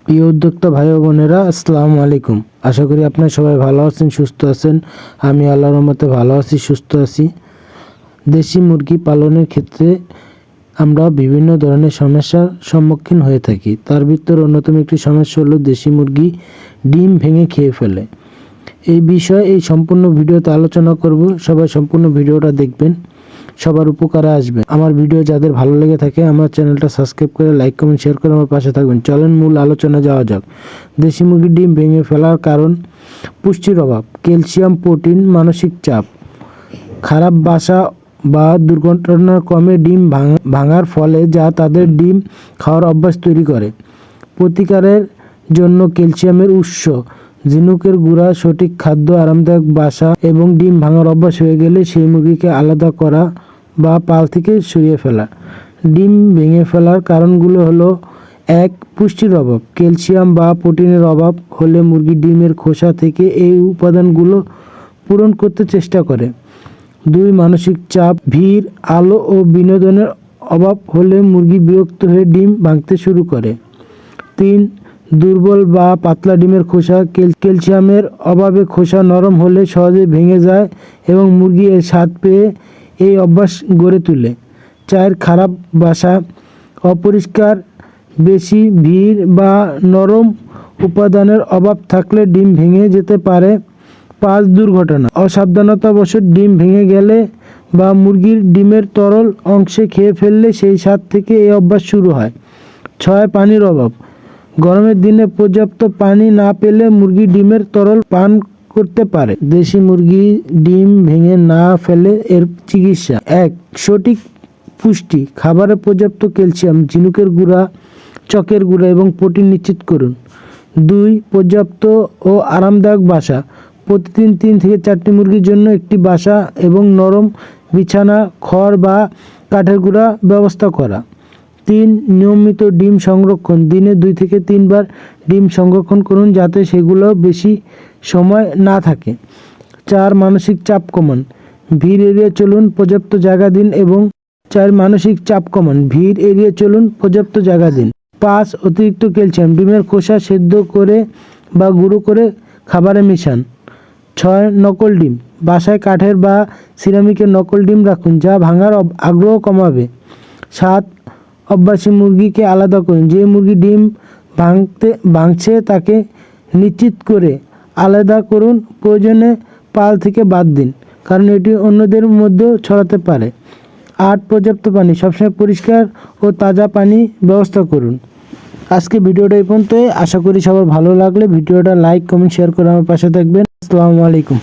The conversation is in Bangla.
প্রিয় উদ্যোক্তা ভাই ও বোনেরা, আসসালামু আলাইকুম। আশা করি আপনারা সবাই ভালো আছেন, সুস্থ আছেন। আমি আল্লাহর রহমতে ভালো আছি, সুস্থ আছি। দেশি মুরগি পালনের ক্ষেত্রে আমরা বিভিন্ন ধরনের সমস্যার সম্মুখীন হয়ে থাকি। তার ভিতরে অন্যতম একটি সমস্যা হলো দেশি মুরগি ডিম ভেঙে খেয়ে ফেলে। এই বিষয়ে এই সম্পূর্ণ ভিডিওতে আলোচনা করব। সবাই সম্পূর্ণ ভিডিওটা দেখবেন, সবার উপকারে আসবে। আমার ভিডিও যাদের ভালো লেগে থাকে আমার চ্যানেলটা সাবস্ক্রাইব করে লাইক কমেন্ট শেয়ার করে আমার পাশে থাকবেন। চলেন মূল আলোচনা যাওয়া যাক। দেশি মুরগির ডিম ভেঙে ফেলার কারণ: পুষ্টির অভাব, ক্যালসিয়াম, প্রোটিন, মানসিক চাপ, খারাপ বাসা বা দুর্ঘটনাক্রমে ডিম ভাঙার ফলে যা তাদের ডিম খাওয়ার অভ্যাস তৈরি করে। প্রতিকারের জন্য ক্যালসিয়ামের উৎস: ঝিনুকের গুঁড়া, সঠিক খাদ্য, আরামদায়ক বাসা এবং ডিম ভাঙার অভ্যাস হয়ে গেলে সেই মুরগিকে আলাদা করা বা পাল থেকে সরিয়ে ফেলা। ডিম ভেঙে ফেলার কারণগুলো হলো: 1. পুষ্টির অভাব, ক্যালসিয়াম বা প্রোটিনের অভাব হলে মুরগি ডিমের খোসা থেকে এই উপাদানগুলো পূরণ করতে চেষ্টা করে। 2. মানসিক চাপ, ভিড়, আলো ও বিনোদনের অভাব হলে মুরগি বিরক্ত হয়ে ডিম ভাঙতে শুরু করে। 3. দুর্বল বা পাতলা ডিমের খোসা, ক্যালসিয়ামের অভাবে খোসা নরম হলে সহজে ভেঙে যায় এবং মুরগি এর স্বাদ পেয়ে এই অভ্যাস গড়ে তোলে। 4. খারাপ বাসা, অপরিষ্কার, বেশি ভিড় বা নরম উপাদানের অভাব থাকলে ডিম ভেঙে যেতে পারে। 5. দুর্ঘটনা, অসাবধানতাবশত ডিম ভেঙে গেলে বা মুরগির ডিমের তরল অংশে খেয়ে ফেললে সেই স্বাদ থেকে এই অভ্যাস শুরু হয়। 6. পানির অভাব, গরমের দিনে পর্যাপ্ত পানি না পেলে মুরগি ডিমের তরল পান করতে পারে। দেশি মুরগি ডিম ভেঙে না ফেলে এর চিকিৎসা: 1. সঠিক পুষ্টি, খাবারে পর্যাপ্ত ক্যালসিয়াম, ঝিনুকের গুঁড়া, চকের গুঁড়া এবং প্রোটিন নিশ্চিত করুন। 2. পর্যাপ্ত ও আরামদায়ক বাসা, প্রতিদিন 3 থেকে 4টি মুরগির জন্য একটি বাসা এবং নরম বিছানা, খড় বা কাঠের গুঁড়া ব্যবস্থা করা। 3. নিয়মিত ডিম সংরক্ষণ, দিনে 2 থেকে 3 বার ডিম সংরক্ষণ করুন যাতে সেগুলো বেশি সময় না থাকে। 4. মানসিক চাপ কমান, ভিড় এড়িয়ে চলুন, পর্যাপ্ত জায়গা দিন এবং 4. মানসিক চাপ কমান, ভিড় এড়িয়ে চলুন, পর্যাপ্ত জায়গা দিন। 5. অতিরিক্ত ক্যালসিয়াম, ডিমের খোসা সেদ্ধ করে বা গুঁড়ো করে খাবারে মিশান। 6. নকল ডিম, বাসায় কাঠের বা সিরামিকের নকল ডিম রাখুন যা ভাঙার আগ্রহ কমাবে। 7. অভ্যাসী মুরগিকে আলাদা করুন, যে মুরগি ডিম ভাঙছে তাকে নিশ্চিত করে আলাদা করুন, প্রয়োজনে পাল থেকে বাদ দিন কারণ এটি অন্যদের মধ্যেও ছড়াতে পারে। 8. পর্যাপ্ত পানি, সবসময় পরিষ্কার ও তাজা পানি ব্যবস্থা করুন। আজকে ভিডিওটা এই পর্যন্তই। আশা করি সবার ভালো লাগলে ভিডিওটা লাইক কমেন্ট শেয়ার করে আমার পাশে থাকবেন। আসসালামু আলাইকুম।